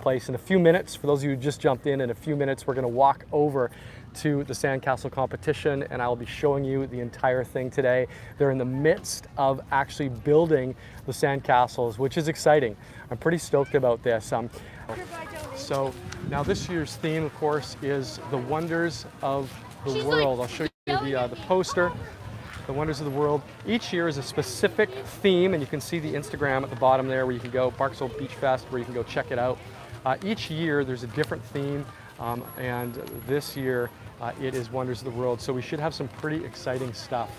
place. In a few minutes, for those of you who just jumped in a few minutes, we're going to walk over to the sandcastle competition, and I'll be showing you the entire thing today. They're in the midst of actually building the sandcastles, which is exciting. I'm pretty stoked about this. So now this year's theme, of course, is the wonders of the world. I'll show you the poster. The wonders of the world. Each year is a specific theme, and you can see the Instagram at the bottom there where you can go, Parksville Beach Fest, where you can go check it out. Each year there's a different theme, and this year it is Wonders of the World, so we should have some pretty exciting stuff.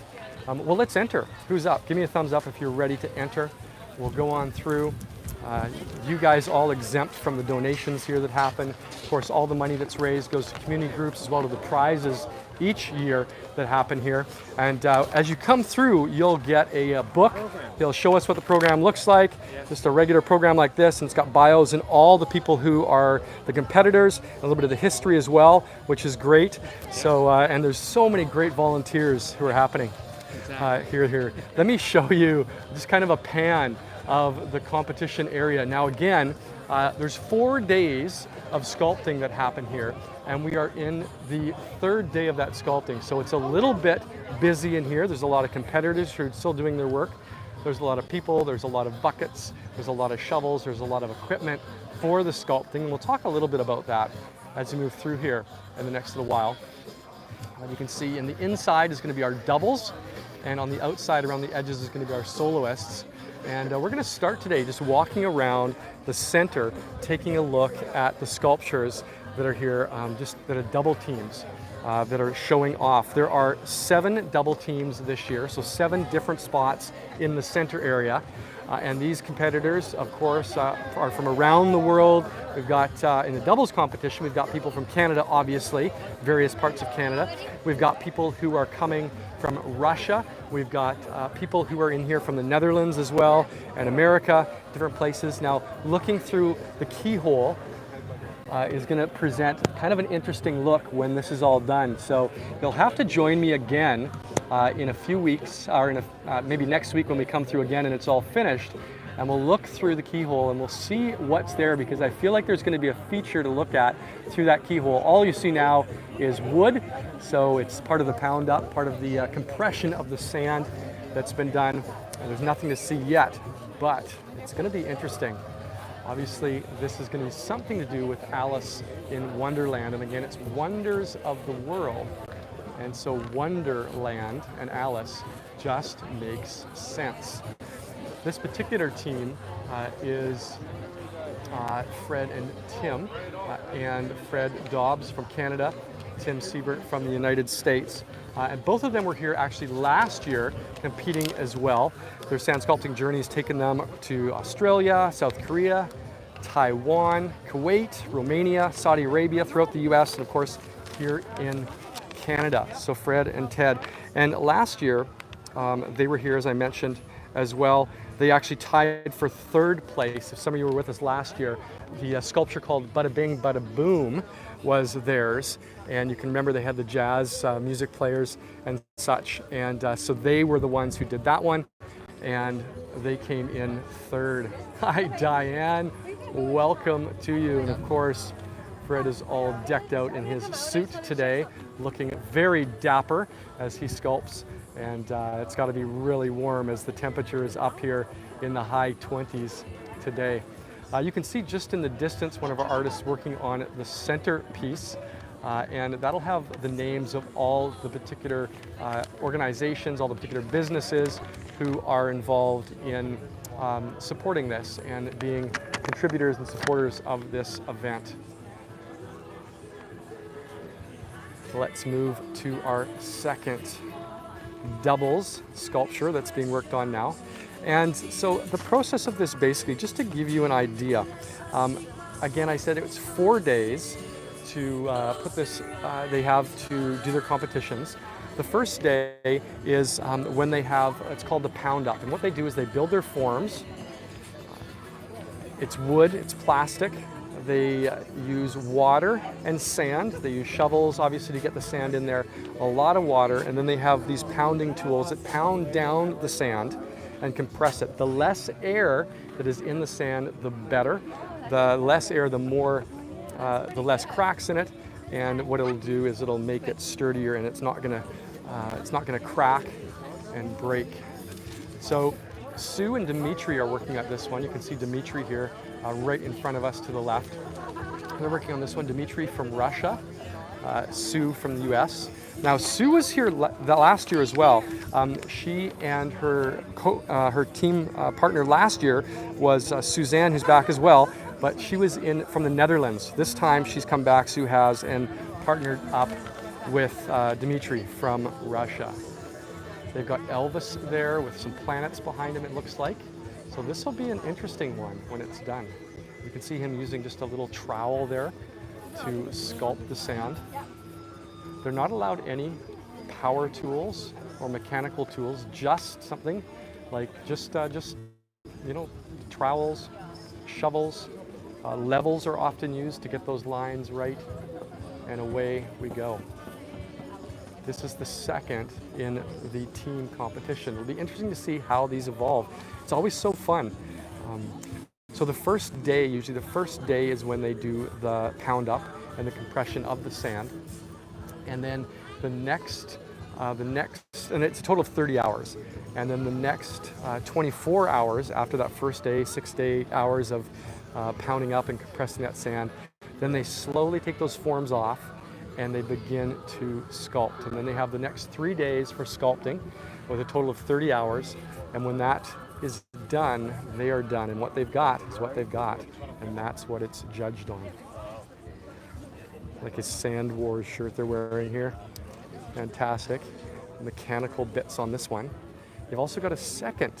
Well, let's enter. Who's up? Give me a thumbs up if you're ready to enter. We'll go on through. You guys all exempt from the donations here that happen. Of course, all the money that's raised goes to community groups as well as the prizes each year that happen here. And as you come through, you'll get a book. They'll show us what the program looks like. Just a regular program like this, and it's got bios and all the people who are the competitors, a little bit of the history as well, which is great. So, and there's so many great volunteers who are happening here. Let me show you just kind of a pan of the competition area. Now again, there's 4 days of sculpting that happen here, and we are in the 3rd day of that sculpting. So it's a little bit busy in here. There's a lot of competitors who are still doing their work. There's a lot of people, there's a lot of buckets, there's a lot of shovels, there's a lot of equipment for the sculpting. We'll talk a little bit about that as we move through here in the next little while. You can see in the inside is going to be our doubles, and on the outside around the edges is going to be our soloists. And we're going to start today just walking around the center, taking a look at the sculptures that are here, that are double teams that are showing off. There are 7 double teams this year, so 7 different spots in the center area. And these competitors, of course, are from around the world. We've got, in the doubles competition, we've got people from Canada, obviously, various parts of Canada. We've got people who are coming from Russia. We've got people who are in here from the Netherlands as well, and America, different places. Now, looking through the keyhole is going to present kind of an interesting look when this is all done. So you'll have to join me again in a few weeks, or maybe next week when we come through again and it's all finished, and we'll look through the keyhole and we'll see what's there, because I feel like there's going to be a feature to look at through that keyhole. All you see now is wood, so it's part of the pound up, part of the compression of the sand that's been done, and there's nothing to see yet, but it's going to be interesting. Obviously, this is going to be something to do with Alice in Wonderland, and again, it's Wonders of the World. And so Wonderland and Alice just makes sense. This particular team is Fred and Tim, and Fred Dobbs from Canada, Tim Siebert from the United States. And both of them were here actually last year competing as well. Their sand sculpting journey has taken them to Australia, South Korea, Taiwan, Kuwait, Romania, Saudi Arabia, throughout the US, and of course here in Canada. So Fred and Ted. And last year, they were here, as I mentioned, as well. They actually tied for 3rd place. If some of you were with us last year, the sculpture called Bada Bing Bada Boom was theirs. And you can remember they had the jazz music players and such. And so they were the ones who did that one. And they came in 3rd. Hi, Diane. Welcome to you. And of course, Fred is all decked out in his suit today, looking very dapper as he sculpts. And it's got to be really warm as the temperature is up here in the high 20s today. You can see just in the distance one of our artists working on the centerpiece, and that'll have the names of all the particular organizations, all the particular businesses who are involved in supporting this and being contributors and supporters of this event. Let's move to our second doubles sculpture that's being worked on now. And so the process of this, basically, just to give you an idea, again, I said it's 4 days to put this, they have to do their competitions. The first day is when they have, it's called the pound up. And what they do is they build their forms. It's wood, it's plastic. They use water and sand. They use shovels, obviously, to get the sand in there, a lot of water, and then they have these pounding tools that pound down the sand and compress it. The less air that is in the sand, the better. the less air, the less cracks in it, and what it'll do is it'll make it sturdier, and it's not gonna crack and break. So Sue and Dimitri are working at this one. You can see Dimitri here right in front of us to the left. They're working on this one. Dimitri from Russia, Sue from the US. Now Sue was here last year as well. She and her team partner last year was Suzanne, who's back as well, but she was from the Netherlands. This time she's come back, Sue has, and partnered up with Dimitri from Russia. They've got Elvis there with some planets behind him, it looks like. So this will be an interesting one when it's done. You can see him using just a little trowel there to sculpt the sand. They're not allowed any power tools or mechanical tools, just something like just you know, trowels, shovels. Levels are often used to get those lines right, and away we go. This is the second in the team competition. It'll be interesting to see how these evolve. It's always so fun. So the first day, usually the first day is when they do the pound up and the compression of the sand. And then the next, and it's a total of 30 hours. And then the next 24 hours after that first day, 6 to 8 hours of pounding up and compressing that sand, then they slowly take those forms off and they begin to sculpt. And then they have the next 3 days for sculpting with a total of 30 hours. And when that is done, they are done. And what they've got is what they've got. And that's what it's judged on. Like his Sand Wars shirt they're wearing here. Fantastic. Mechanical bits on this one. They've also got a second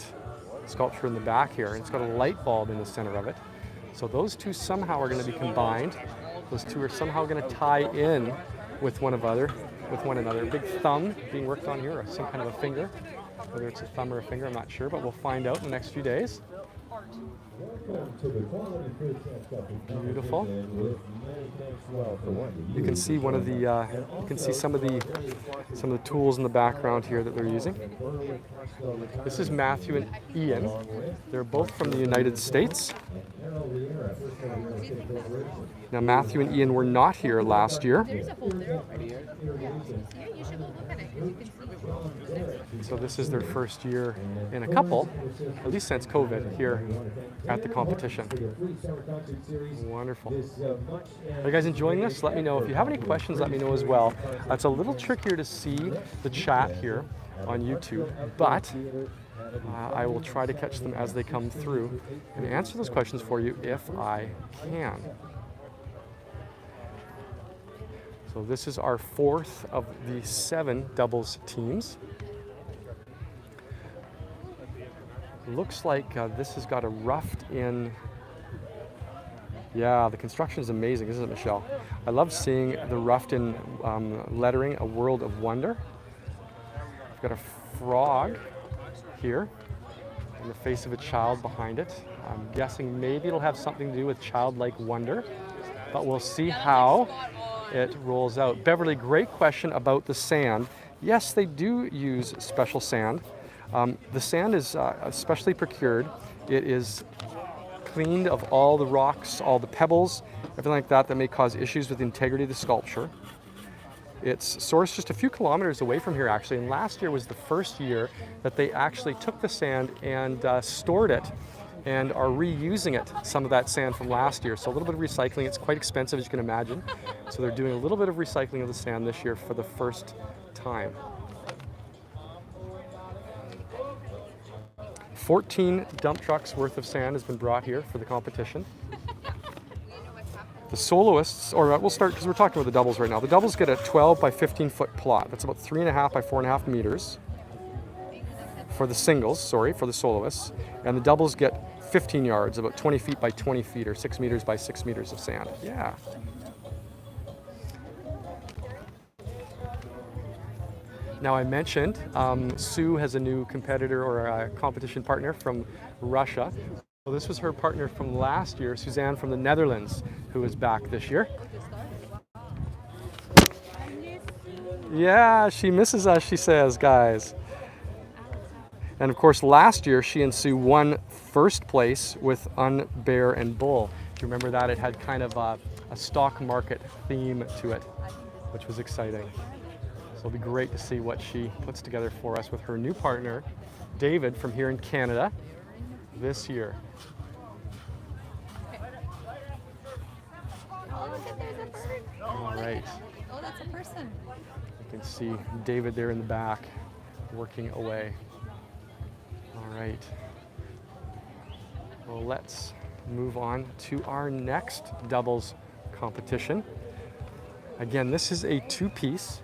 sculpture in the back here, and it's got a light bulb in the center of it. So those two somehow are going to be combined. Those two are somehow going to tie in with one another. Big thumb being worked on here, or some kind of a finger. Whether it's a thumb or a finger, I'm not sure, but we'll find out in the next few days. Beautiful. You can see one of the you can see some of the tools in the background here that they're using. This is Matthew and Ian. They're both from the United States. Now Matthew and Ian were not here last year. So this is their first year in a couple, at least since COVID, here at the competition. Wonderful. Are you guys enjoying this? Let me know. If you have any questions, let me know as well. It's a little trickier to see the chat here on YouTube, but I will try to catch them as they come through and answer those questions for you if I can. So this is our fourth of the 7 doubles teams. Looks like this has got a roughed in. Yeah, the construction is amazing, isn't it, Michelle? I love seeing the roughed in lettering, A World of Wonder. We've got a frog here and the face of a child behind it. I'm guessing maybe it'll have something to do with childlike wonder, but we'll see how it rolls out. Beverly, great question about the sand. Yes, they do use special sand. The sand is specially procured. It is cleaned of all the rocks, all the pebbles, everything like that may cause issues with the integrity of the sculpture. It's sourced just a few kilometers away from here, actually, and last year was the first year that they actually took the sand and stored it and are reusing it, some of that sand from last year. So a little bit of recycling. It's quite expensive, as you can imagine. So they're doing a little bit of recycling of the sand this year for the first time. 14 dump trucks worth of sand has been brought here for the competition. The soloists, or we'll start because we're talking about the doubles right now. The doubles get a 12 by 15 foot plot. That's about 3.5 by 4.5 meters. For the singles, for the soloists. And the doubles get 15 yards, about 20 feet by 20 feet, or 6 meters by 6 meters of sand. Yeah. Now I mentioned Sue has a new competitor or a competition partner from Russia. So this was her partner from last year, Suzanne from the Netherlands, who is back this year. Yeah, she misses us, she says, guys. And of course, last year, she and Sue won first place with Unbear and Bull. you remember that, it had kind of a stock market theme to it, which was exciting. So it'll be great to see what she puts together for us with her new partner, David, from here in Canada this year. Oh, look at, there's a bird. All right. Oh, that's a person. You can see David there in the back working away. All right. Well, let's move on to our next doubles competition. Again, this is a two-piece.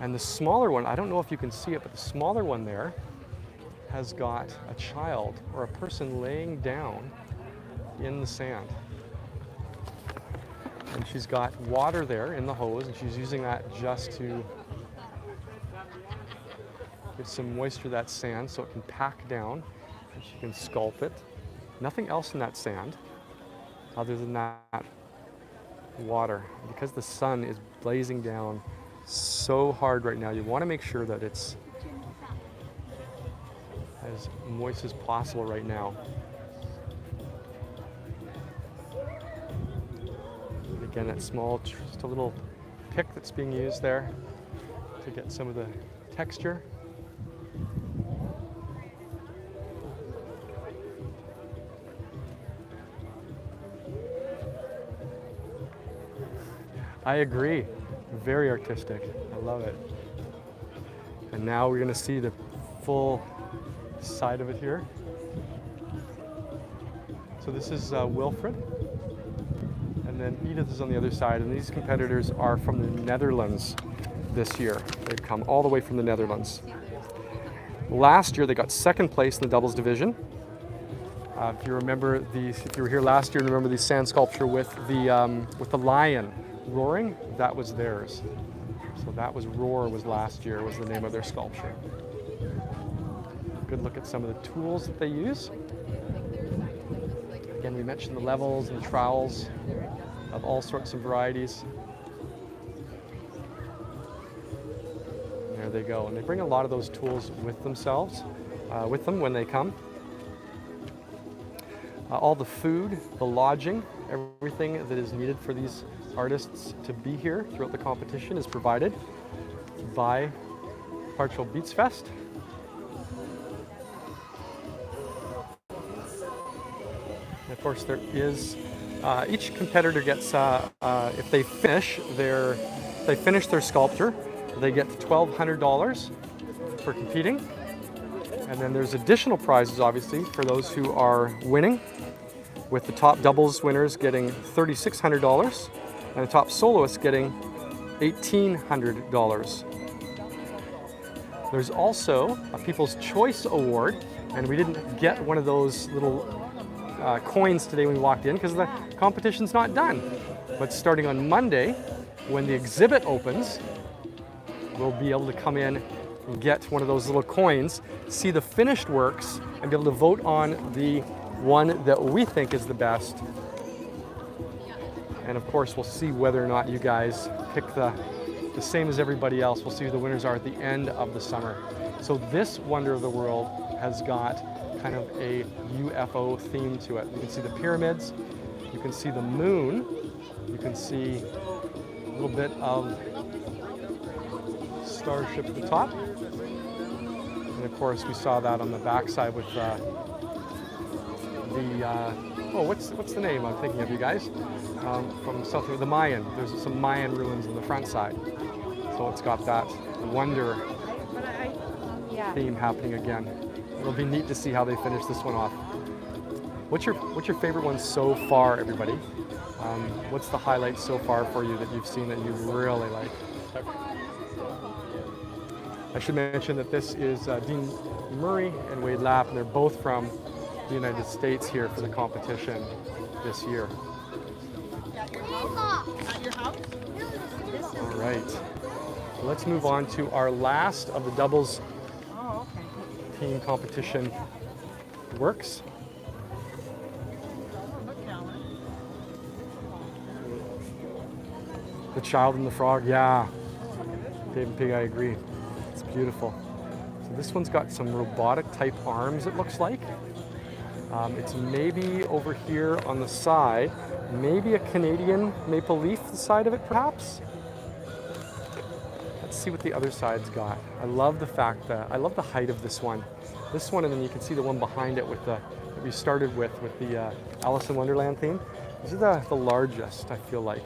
And the smaller one, I don't know if you can see it, but the smaller one there has got a child or a person laying down in the sand. And she's got water there in the hose, and she's using that just to give some moisture to that sand so it can pack down and she can sculpt it. Nothing else in that sand other than that water. Because the sun is blazing down so hard right now, you want to make sure that it's as moist as possible right now. And again, that small, just a little pick that's being used there to get some of the texture. I agree. Very artistic. I love it. And now we're going to see the full side of it here. So this is Wilfred. And then Edith is on the other side. And these competitors are from the Netherlands this year. They've come all the way from the Netherlands. Last year they got second place in the doubles division. If you remember if you were here last year and remember the sand sculpture with the lion roaring, that was theirs. So that was Roar was last year, was the name of their sculpture. Good look at some of the tools that they use. Again, we mentioned the levels and the trowels of all sorts of varieties. And there they go. And they bring a lot of those tools with them when they come. All the food, the lodging, everything that is needed for these artists to be here throughout the competition is provided by Parksville beachfest. And of course, there is each competitor gets if they finish their sculpture, they get $1,200 for competing. And then there's additional prizes, obviously, for those who are winning, with the top doubles winners getting $3,600 and the top soloists getting $1,800. There's also a People's Choice Award, and we didn't get one of those little coins today when we walked in because the competition's not done. But starting on Monday, when the exhibit opens, we'll be able to come in and get one of those little coins, see the finished works, and be able to vote on the one that we think is the best. And of course, we'll see whether or not you guys pick the same as everybody else. We'll see who the winners are at the end of the summer. So this Wonder of the World has got kind of a UFO theme to it. You can see the pyramids, you can see the moon, you can see a little bit of starship at the top. And of course, we saw that on the backside with what's the name I'm thinking of, you guys? From something, the Mayan. There's some Mayan ruins on the front side. So it's got that wonder theme happening again. It'll be neat to see how they finish this one off. What's your favorite one so far, everybody? What's the highlight so far for you that you've seen that you really like? I should mention that this is Dean Murray and Wade Lapp, and they're both from the United States here for the competition this year. All right, so let's move on to our last of the doubles team competition works. The Child and the Frog, yeah. Dave and Pig, I agree. It's beautiful. So this one's got some robotic type arms, it looks like. It's maybe over here on the side, maybe a Canadian maple leaf the side of it perhaps. Let's see what the other side's got. I love the fact that, I love the height of this one. This one, and then you can see the one behind it with the, that we started with the Alice in Wonderland theme. These are the largest, I feel like.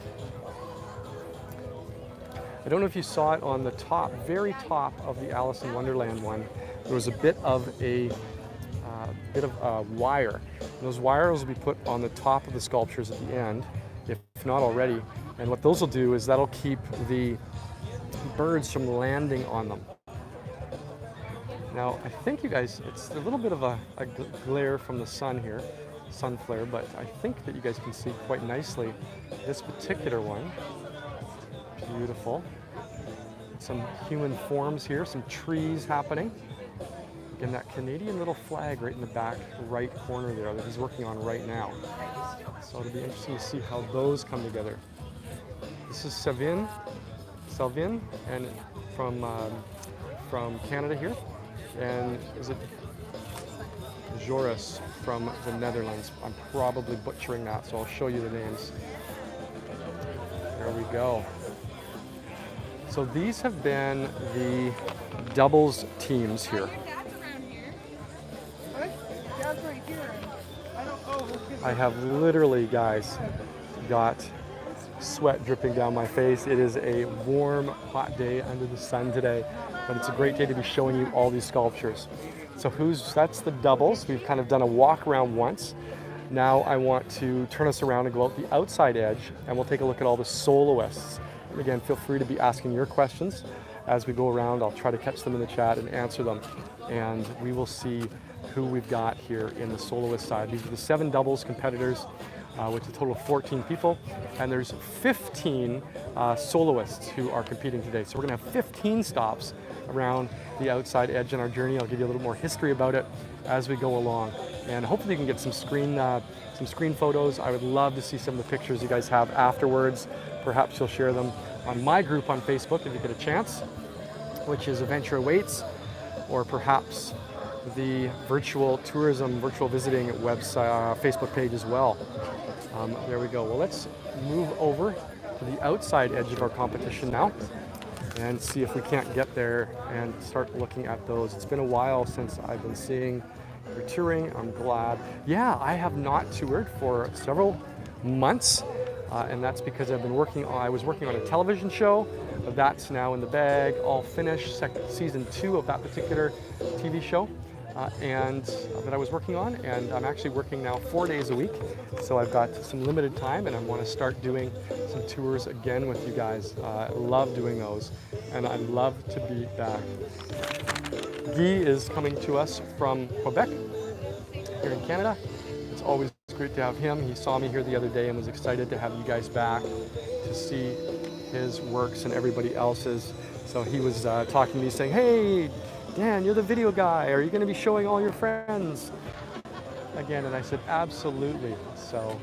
I don't know if you saw it on the top, very top of the Alice in Wonderland one. There was a bit of wire. And those wires will be put on the top of the sculptures at the end, if not already. And what those will do is that'll keep the birds from landing on them. Now, I think you guys, it's a little bit of a glare from the sun here, sun flare, but I think that you guys can see quite nicely this particular one. Beautiful. Some human forms here, some trees happening. And that Canadian little flag right in the back right corner there that he's working on right now. So it'll be interesting to see how those come together. This is Selvin, and from Canada here. And is it Joris from the Netherlands? I'm probably butchering that, so I'll show you the names. There we go. So these have been the doubles teams here. I have literally, guys, got sweat dripping down my face. It is a warm, hot day under the sun today, but it's a great day to be showing you all these sculptures. So that's the doubles. We've kind of done a walk around once. Now I want to turn us around and go out the outside edge, and we'll take a look at all the soloists. And again, feel free to be asking your questions as we go around. I'll try to catch them in the chat and answer them, and we will see who we've got here in the soloist side. These are the 7 doubles competitors, which is a total of 14 people, and there's 15 soloists who are competing today. So we're gonna have 15 stops around the outside edge in our journey. I'll give you a little more history about it as we go along, and hopefully you can get some screen photos. I would love to see some of the pictures you guys have afterwards. Perhaps you'll share them on my group on Facebook if you get a chance, which is Adventure Awaits, or perhaps the virtual tourism, virtual visiting website, Facebook page as well. There we go. Well, let's move over to the outside edge of our competition now and see if we can't get there and start looking at those. It's been a while since I've been seeing your touring. I'm glad. Yeah, I have not toured for several months, and that's because I've been I was working on a television show. That's now in the bag, all finished, season 2 of that particular TV show. That I was working on, and I'm actually working now 4 days a week, so I've got some limited time, and I want to start doing some tours again with you guys. I love doing those, and I'd love to be back. Guy is coming to us from Quebec here in Canada. It's always great to have him. He saw me here the other day and was excited to have you guys back to see his works and everybody else's. So he was talking to me saying, "Hey, Dan, you're the video guy. Are you going to be showing all your friends again?" And I said, absolutely. So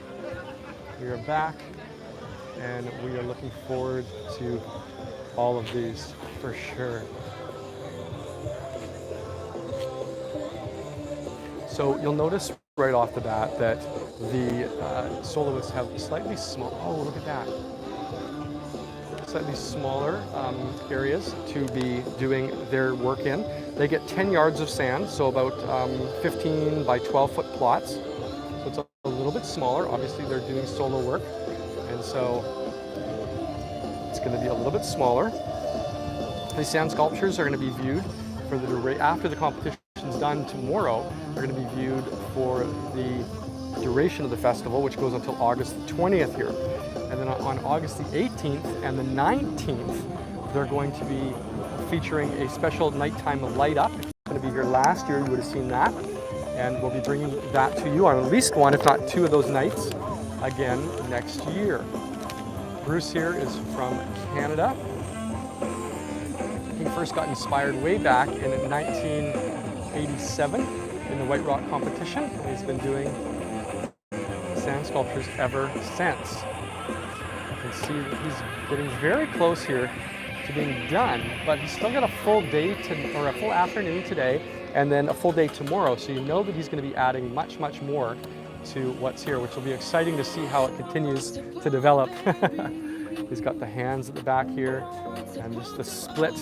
we are back, and we are looking forward to all of these for sure. So you'll notice right off the bat that the soloists have slightly small, oh, look at that. Slightly smaller areas to be doing their work in. They get 10 yards of sand, so about 15 by 12 foot plots. So it's a little bit smaller. Obviously they're doing solo work, and so it's going to be a little bit smaller. The sand sculptures are going to be viewed for after the competition is done tomorrow. They're going to be viewed for the duration of the festival, which goes until August the 20th here. And then on August the 18th and the 19th, they're going to be featuring a special nighttime light up. It's going to be here last year, you would have seen that. And we'll be bringing that to you on at least one, if not 2 of those nights again next year. Bruce here is from Canada. He first got inspired way back in 1987 in the White Rock competition. And he's been doing sand sculptures ever since. You can see that he's getting very close here to being done, but he's still got a full day or a full afternoon today and then a full day tomorrow. So you know that he's going to be adding much, much more to what's here, which will be exciting to see how it continues to develop. He's got the hands at the back here, and just the split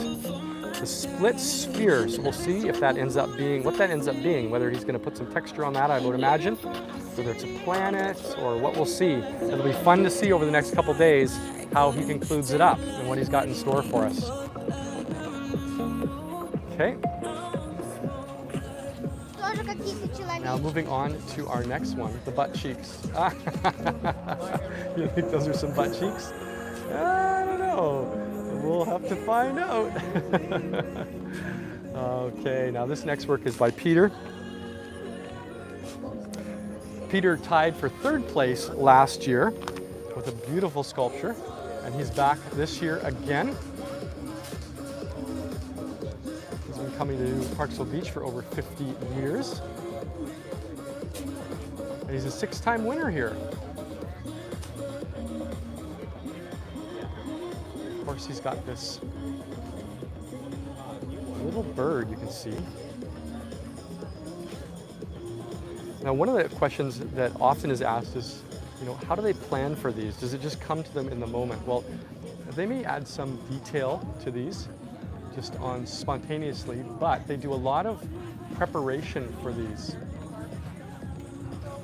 spheres. We'll see if that ends up being, what that ends up being, whether he's going to put some texture on that, I would imagine, whether it's a planet or what, we'll see. It'll be fun to see over the next couple days how he concludes it up and what he's got in store for us. Okay. Now moving on to our next one, the butt cheeks. You think those are some butt cheeks? I don't know. We'll have to find out. Okay, now this next work is by Peter. Peter tied for 3rd place last year with a beautiful sculpture, and he's back this year again. He's been coming to Parksville Beach for over 50 years. And he's a 6-time winner here. Of course, he's got this little bird you can see. Now, one of the questions that often is asked is, you know, how do they plan for these? Does it just come to them in the moment? Well, they may add some detail to these just on spontaneously, but they do a lot of preparation for these.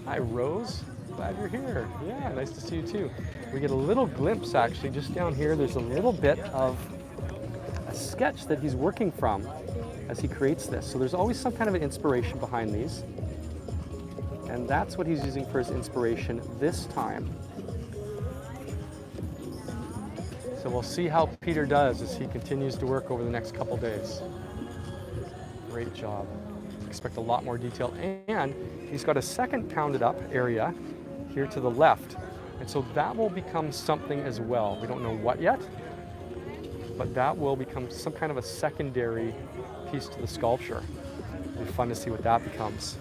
Hi, Rose. Glad you're here. Yeah, nice to see you too. We get a little glimpse actually just down here. There's a little bit of a sketch that he's working from as he creates this. So there's always some kind of an inspiration behind these. And that's what he's using for his inspiration this time. So we'll see how Peter does as he continues to work over the next couple days. Great job. Expect a lot more detail. And he's got a second pounded up area here to the left. And so that will become something as well. We don't know what yet, but that will become some kind of a secondary piece to the sculpture. It'll be fun to see what that becomes.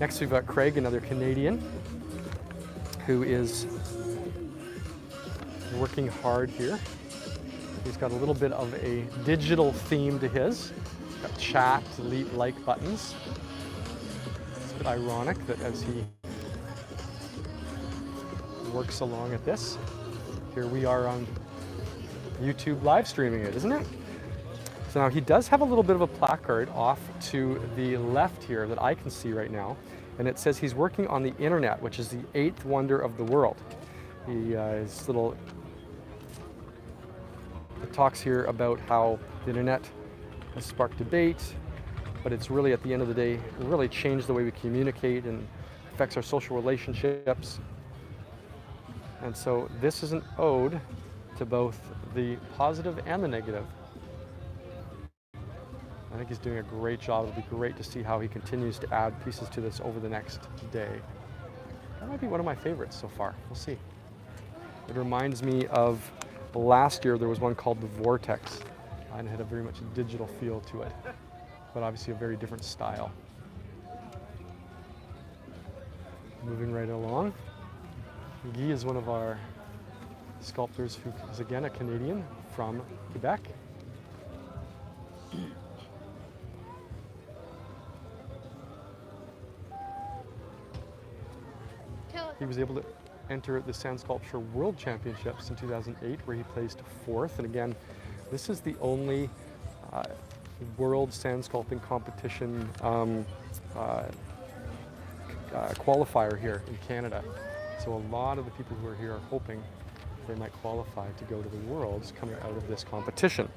Next we've got Craig, another Canadian, who is working hard here. He's got a little bit of a digital theme to his. He's got chat, delete, like buttons. It's a bit ironic that as he works along at this, here we are on YouTube live streaming it, isn't it? So now he does have a little bit of a placard off to the left here that I can see right now, and it says he's working on the internet, which is the 8th wonder of the world. His little, it talks here about how the internet has sparked debate, but it's really at the end of the day, really changed the way we communicate and affects our social relationships. And so this is an ode to both the positive and the negative. I think he's doing a great job. It'll be great to see how he continues to add pieces to this over the next day. That might be one of my favorites so far. We'll see. It reminds me of last year, there was one called the Vortex, and it had a very much digital feel to it, but obviously a very different style. Moving right along. Guy is one of our sculptors who is again a Canadian from Quebec. He was able to enter the Sand Sculpture World Championships in 2008, where he placed 4th. And again, this is the only world sand sculpting competition qualifier here in Canada. So a lot of the people who are here are hoping they might qualify to go to the Worlds coming out of this competition.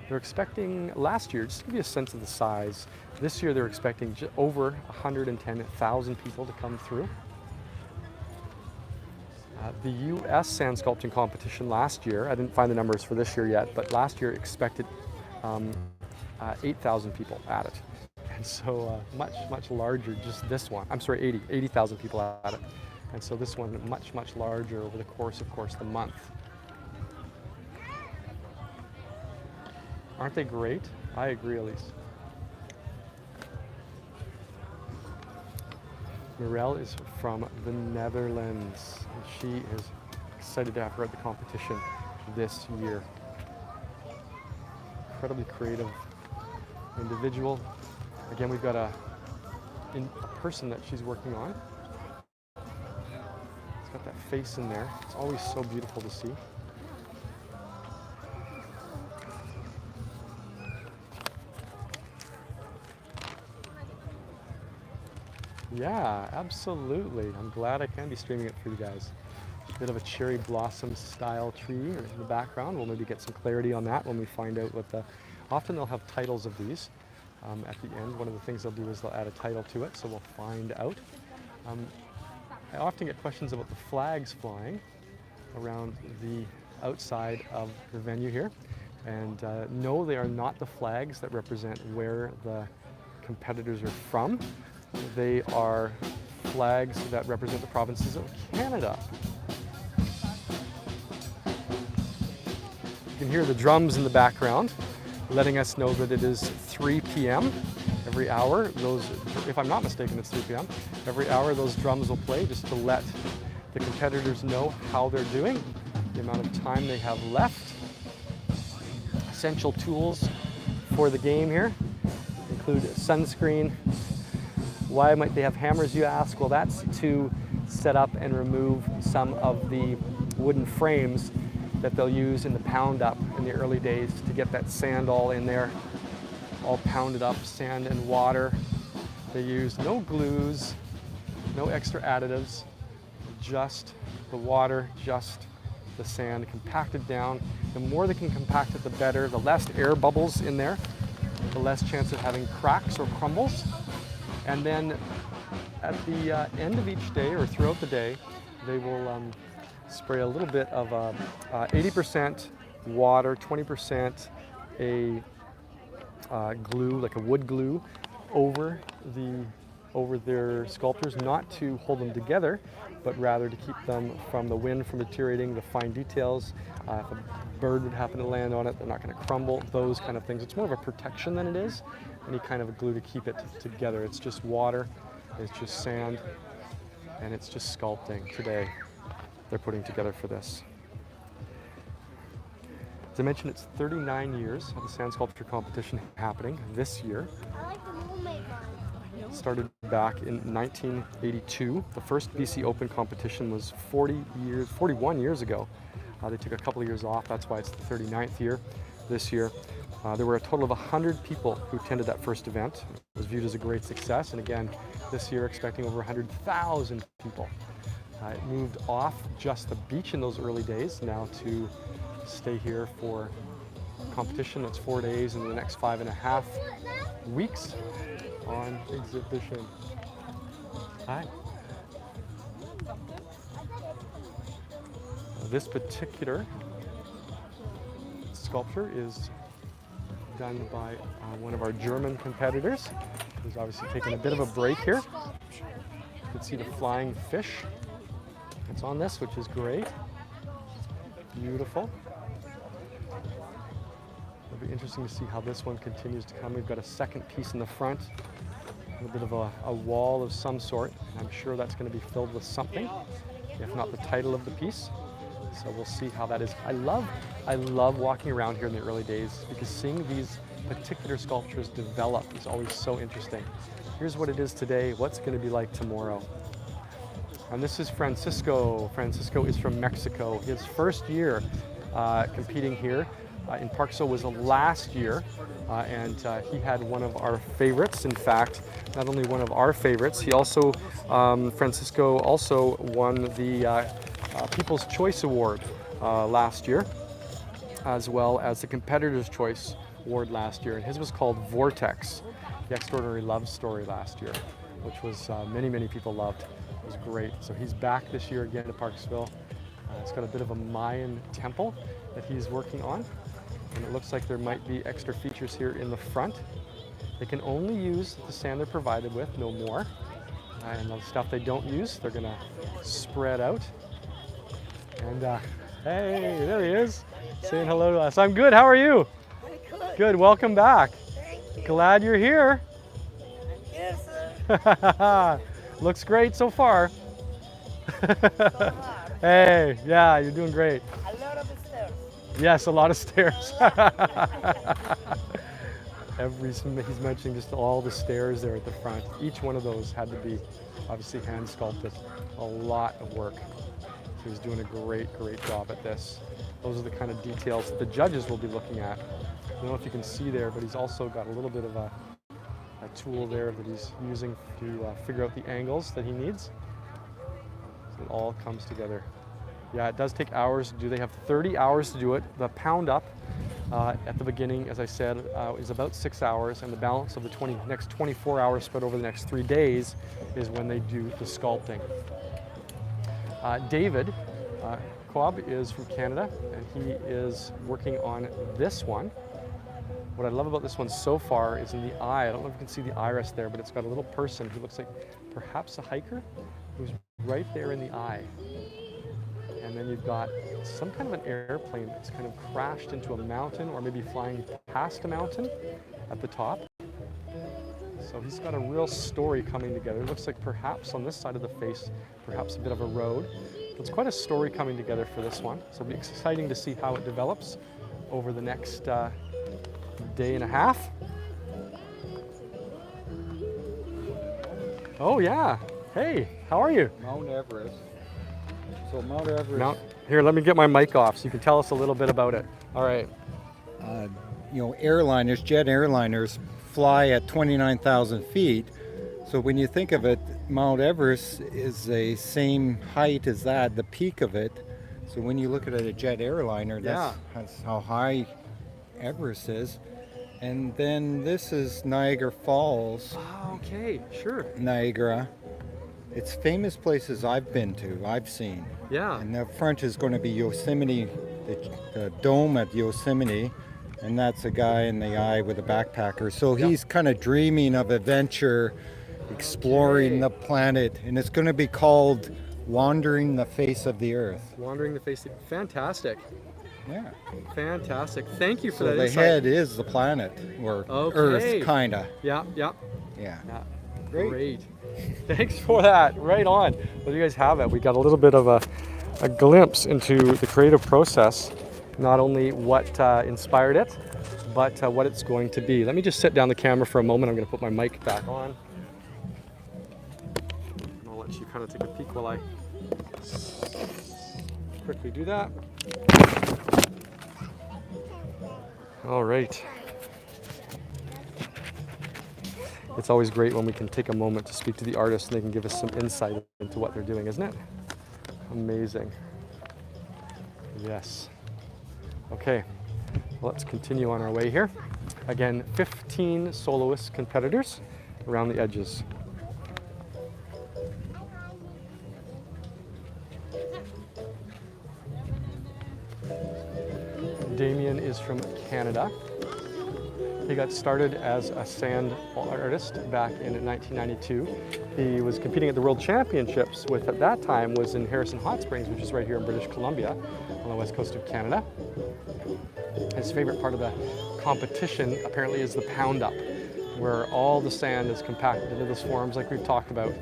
They're expecting, last year, just to give you a sense of the size, this year they're expecting over 110,000 people to come through. The US sand sculpting competition last year, I didn't find the numbers for this year yet, but last year expected 8,000 people at it. And so much larger, just this one. I'm sorry, 80,000 people at it. And so this one much larger over the course, of course, the month. Aren't they great? I agree, Elise. Mirelle is from the Netherlands, and she is excited to have her at the competition this year. Incredibly creative individual. Again, we've got a person that she's working on. It's got that face in there. It's always so beautiful to see. Yeah, absolutely. I'm glad I can be streaming it for you guys. A bit of a cherry blossom style tree in the background. We'll maybe get some clarity on that when we find out what the... Often they'll have titles of these at the end. One of the things they'll do is they'll add a title to it, so we'll find out. I often get questions about the flags flying around the outside of the venue here. And no, they are not the flags that represent where the competitors are from. They are flags that represent the provinces of Canada. You can hear the drums in the background, letting us know that it is 3 p.m. every hour. Those, if I'm not mistaken, it's 3 p.m. Every hour those drums will play just to let the competitors know how they're doing, the amount of time they have left. Essential tools for the game here include sunscreen. Why might they have hammers, you ask? Well, that's to set up and remove some of the wooden frames that they'll use in the pound up in the early days to get that sand all in there, all pounded up, sand and water. They use no glues, no extra additives, just the water, just the sand compacted down. The more they can compact it, the better. The less air bubbles in there, the less chance of having cracks or crumbles. And then at the end of each day or throughout the day, they will spray a little bit of 80% water, 20% a glue, like a wood glue, over their sculptures, not to hold them together, but rather to keep them from the wind, from deteriorating, the fine details. If a bird would happen to land on it, they're not going to crumble, those kind of things. It's more of a protection than it is any kind of a glue to keep it together. It's just water, it's just sand, and it's just sculpting today they're putting together for this. As I mentioned, it's 39 years of the sand sculpture competition happening this year. I like the mermaid one. Started back in 1982. The first BC Open competition was 41 years ago. They took a couple of years off, that's why it's the 39th year this year. There were a total of 100 people who attended that first event. It was viewed as a great success, and again, this year expecting over 100,000 people. It moved off just the beach in those early days, now to stay here for competition. That's 4 days in the next 5.5 weeks on exhibition. Hi. This particular sculpture is done by one of our German competitors, who's obviously taking a bit of a break here. You can see the flying fish. It's on this, which is great. Beautiful. It'll be interesting to see how this one continues to come. We've got a second piece in the front, a little bit of a wall of some sort. I'm sure that's going to be filled with something, if not the title of the piece. So we'll see how that is. I love walking around here in the early days because seeing these particular sculptures develop is always so interesting. Here's what it is today, what's going to be like tomorrow. And this is Francisco. Francisco is from Mexico. His first year competing here in Parksville was last year, and he had one of our favorites. In fact, not only one of our favorites, he also, Francisco also won the People's Choice Award last year, as well as the Competitor's Choice Award last year. And his was called Vortex, the Extraordinary Love Story last year, which was many people loved. It was great. So he's back this year again to Parksville. It's got a bit of a Mayan temple that he's working on. And it looks like there might be extra features here in the front. They can only use the sand they're provided with, no more. And the stuff they don't use, they're gonna spread out. And hey, there he is, saying hello to us. I'm good, how are you? Good, welcome back. Glad you're here. Looks great so far. Hey, yeah, you're doing great. A lot of stairs. Yes, a lot of stairs. He's mentioning just all the stairs there at the front. Each one of those had to be obviously hand sculpted. A lot of work. So he's doing a great job at this. Those are the kind of details that the judges will be looking at. I don't know if you can see there, but he's also got a little bit of a tool there that he's using to figure out the angles that he needs. So it all comes together. Yeah, it does take hours to do. They have 30 hours to do it. The pound up at the beginning, as I said, is about 6 hours, and the balance of the next 24 hours spread over the next 3 days is when they do the sculpting. David Cobb is from Canada, and he is working on this one. What I love about this one so far is in the eye. I don't know if you can see the iris there, but it's got a little person who looks like perhaps a hiker who's right there in the eye. And then you've got some kind of an airplane that's kind of crashed into a mountain or maybe flying past a mountain at the top. So he's got a real story coming together. It looks like perhaps on this side of the face, perhaps a bit of a road. It's quite a story coming together for this one. So it'll be exciting to see how it develops over the next day and a half. Oh yeah, hey, how are you? Mount Everest. So Mount Everest. Here, let me get my mic off so you can tell us a little bit about it. All right. You know, airliners, jet airliners fly at 29,000 feet. So when you think of it, Mount Everest is the same height as that, the peak of it. So when you look at a jet airliner, that's how high Everest is. And then this is Niagara Falls. Oh, okay, sure. Niagara. It's famous places I've been to, I've seen. Yeah. And the front is going to be Yosemite, the dome at Yosemite. And that's a guy in the eye with a backpacker. So he's kind of dreaming of adventure, exploring the planet. And it's going to be called Wandering the Face of the Earth. Wandering the Face of Fantastic. Yeah. Fantastic. Thank you for So that the insight. head is the planet, or Earth, kind of. Yeah. Yeah. Great. Thanks for that. Right on. Well, there you guys have it. We got a little bit of a glimpse into the creative process, not only what inspired it, but what it's going to be. Let me just set down the camera for a moment. I'm going to put my mic back on. I'll let you kind of take a peek while I quickly do that. All right. It's always great when we can take a moment to speak to the artist and they can give us some insight into what they're doing, isn't it? Amazing. Yes. Okay, let's continue on our way here. Again, 15 soloist competitors around the edges. Damien is from Canada. He got started as a sand artist back in 1992. He was competing at the World Championships, which at that time was in Harrison Hot Springs, which is right here in British Columbia on the west coast of Canada. His favorite part of the competition apparently is the pound up, where all the sand is compacted into those forms like we've talked about.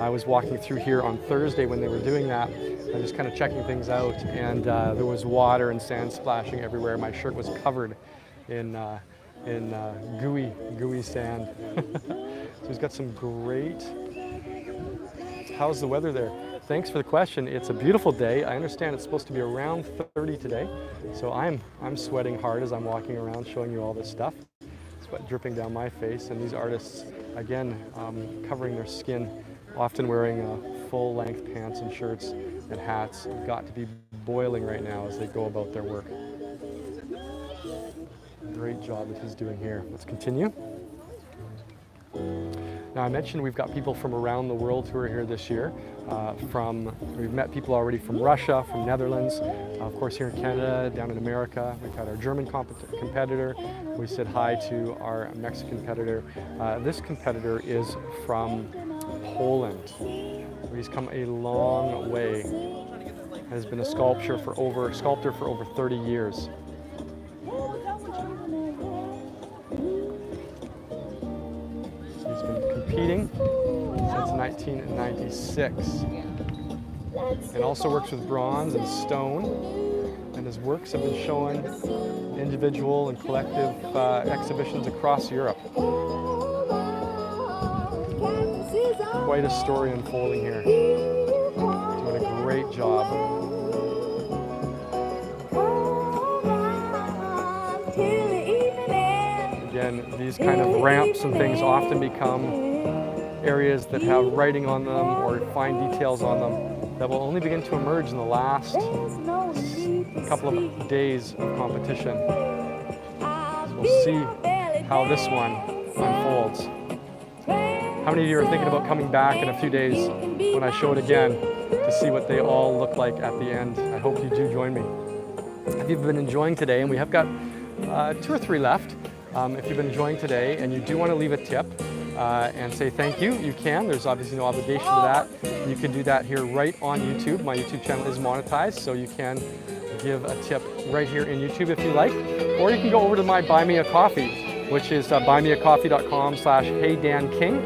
I was walking through here on Thursday when they were doing that, just kind of checking things out, and there was water and sand splashing everywhere. My shirt was covered in gooey sand. So he's got some great... How's the weather there? Thanks for the question. It's a beautiful day. I understand it's supposed to be around 30 today, so I'm sweating hard as I'm walking around showing you all this stuff. Sweat dripping down my face, and these artists, again, covering their skin, often wearing full-length pants and shirts and hats. Have got to be boiling right now as they go about their work. Great job that he's doing here. Let's continue. Now I mentioned we've got people from around the world who are here this year. We've met people already from Russia, from Netherlands, of course here in Canada, down in America. We've had our German competitor. We said hi to our Mexican competitor. This competitor is from Poland. He's come a long way. Has been a sculptor for over 30 years. He's been competing since 1996 and also works with bronze and stone, and and his works have been shown individual and collective exhibitions across Europe. Quite a story unfolding here. Doing a great job. Again, these kind of ramps and things often become areas that have writing on them or fine details on them that will only begin to emerge in the last couple of days of competition. So we'll see how this one unfolds. How many of you are thinking about coming back in a few days when I show it again to see what they all look like at the end? I hope you do join me. If you've been enjoying today, and we have got 2 or 3 left, if you've been enjoying today and you do want to leave a tip and say thank you, you can. There's obviously no obligation to that. You can do that here right on YouTube. My YouTube channel is monetized, so you can give a tip right here in YouTube if you like. Or you can go over to my Buy Me a Coffee, which is buymeacoffee.com/HeyDanKing,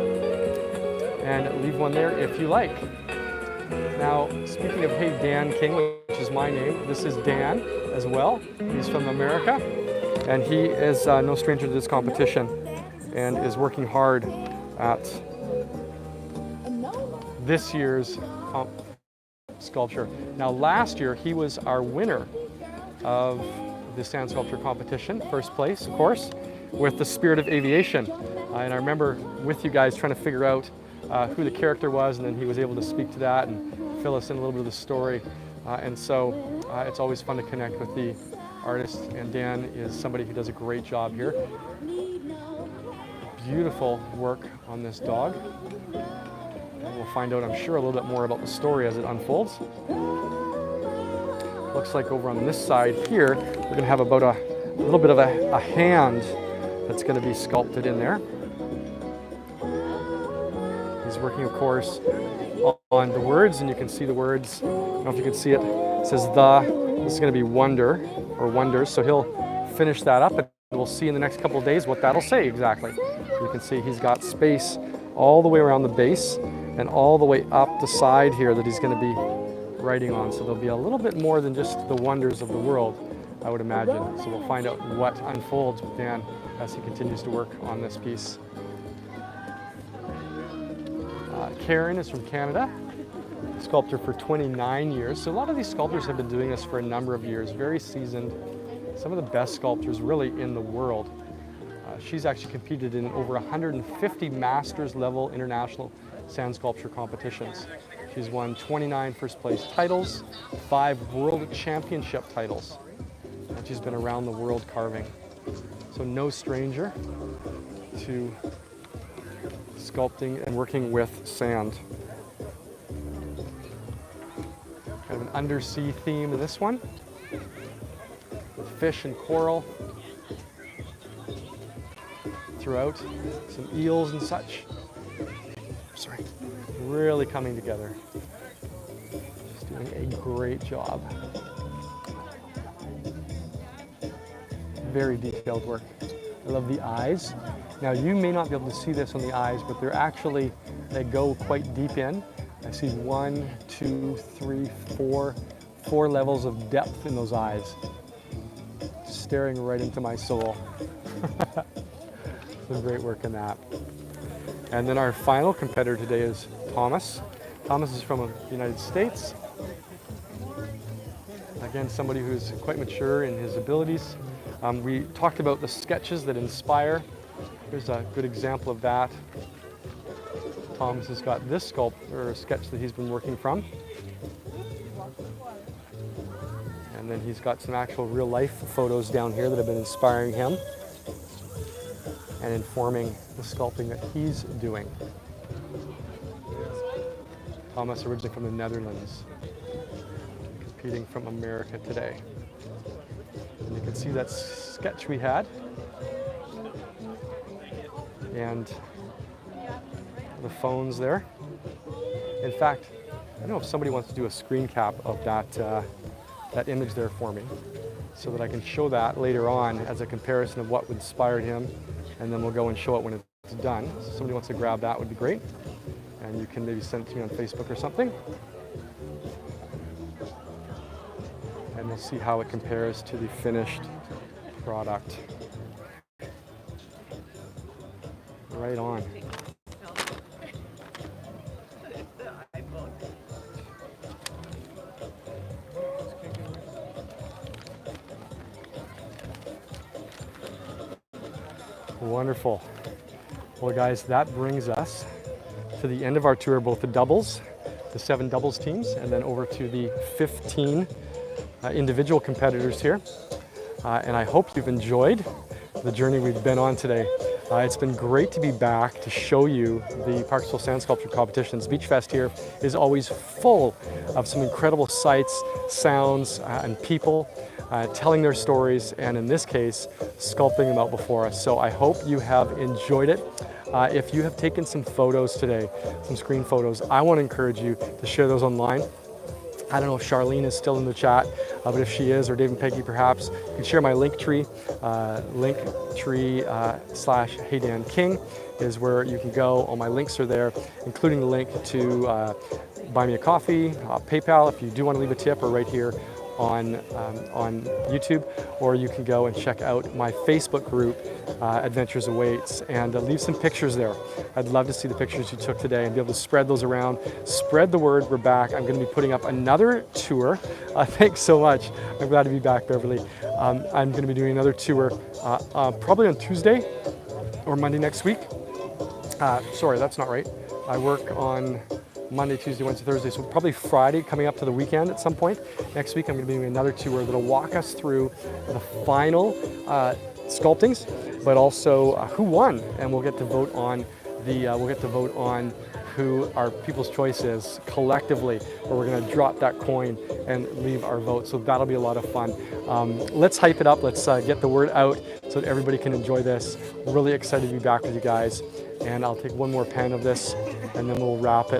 and leave one there if you like. Now, speaking of Hey Dan King, which is my name, this is Dan as well. He's from America, and he is no stranger to this competition and is working hard at this year's sculpture. Now, last year he was our winner of the sand sculpture competition, first place, of course, with the Spirit of Aviation. And I remember with you guys trying to figure out who the character was, and then he was able to speak to that and fill us in a little bit of the story. And so it's always fun to connect with the artist, and Dan is somebody who does a great job here. Beautiful work on this dog. And we'll find out, I'm sure, a little bit more about the story as it unfolds. Looks like over on this side here, we're going to have about a little bit of a hand that's going to be sculpted in there. He's working, of course, on the words, and you can see the words. I don't know if you can see it. It says this is going to be wonder or wonders, so he'll finish that up, and we'll see in the next couple of days what that'll say exactly. You can see he's got space all the way around the base and all the way up the side here that he's going to be writing on. So there'll be a little bit more than just the wonders of the world, I would imagine. So we'll find out what unfolds with Dan as he continues to work on this piece. Karen is from Canada, sculptor for 29 years. So a lot of these sculptors have been doing this for a number of years, very seasoned, some of the best sculptors really in the world. She's actually competed in over 150 masters level international sand sculpture competitions. She's won 29 first place titles, 5 world championship titles, and she's been around the world carving. So no stranger to sculpting and working with sand. Kind of an undersea theme in this one, with fish and coral throughout, some eels and such. Sorry, really coming together. Just doing a great job. Very detailed work. I love the eyes. Now you may not be able to see this on the eyes, but they go quite deep in. I see 1, 2, 3, 4 levels of depth in those eyes, staring right into my soul. Some great work in that. And then our final competitor today is Thomas. Thomas is from the United States. Again, somebody who's quite mature in his abilities. We talked about the sketches that inspire. Here's a good example of that. Thomas has got this sketch that he's been working from. And then he's got some actual real life photos down here that have been inspiring him and informing the sculpting that he's doing. Thomas, originally from the Netherlands, competing from America today. And you can see that sketch we had. And the phones there. In fact, I don't know if somebody wants to do a screen cap of that image there for me, so that I can show that later on as a comparison of what inspired him, and then we'll go and show it when it's done. So if somebody wants to grab that, would be great. And you can maybe send it to me on Facebook or something. And we'll see how it compares to the finished product. Right on. Wonderful. Well, guys, that brings us to the end of our tour, both the doubles, the 7 doubles teams, and then over to the 15 individual competitors here. And I hope you've enjoyed the journey we've been on today. It's been great to be back to show you the Parksville Sand Sculpture Competitions. Beachfest here is always full of some incredible sights, sounds, and people telling their stories, and in this case, sculpting them out before us. So I hope you have enjoyed it. If you have taken some photos today, some screen photos, I want to encourage you to share those online. I don't know if Charlene is still in the chat, but if she is, or Dave and Peggy perhaps, you can share my Linktree. Linktree/HeyDanKing is where you can go. All my links are there, including the link to buy me a coffee, PayPal if you do want to leave a tip, or right here on YouTube, or you can go and check out my Facebook group, Adventures Awaits, and leave some pictures there. I'd love to see the pictures you took today and be able to spread those around. Spread the word, we're back. I'm going to be putting up another tour. Thanks so much. I'm glad to be back, Beverly. I'm going to be doing another tour probably on Tuesday or Monday next week. Sorry, that's not right. I work on Monday, Tuesday, Wednesday, Thursday, so probably Friday coming up to the weekend at some point. Next week I'm going to be doing another tour that'll walk us through the final sculptings, but also who won, and we'll get to vote on who our people's choice is collectively, where we're going to drop that coin and leave our vote. So that'll be a lot of fun. Let's hype it up. Let's get the word out so that everybody can enjoy this. Really excited to be back with you guys. And I'll take one more pen of this and then we'll wrap it.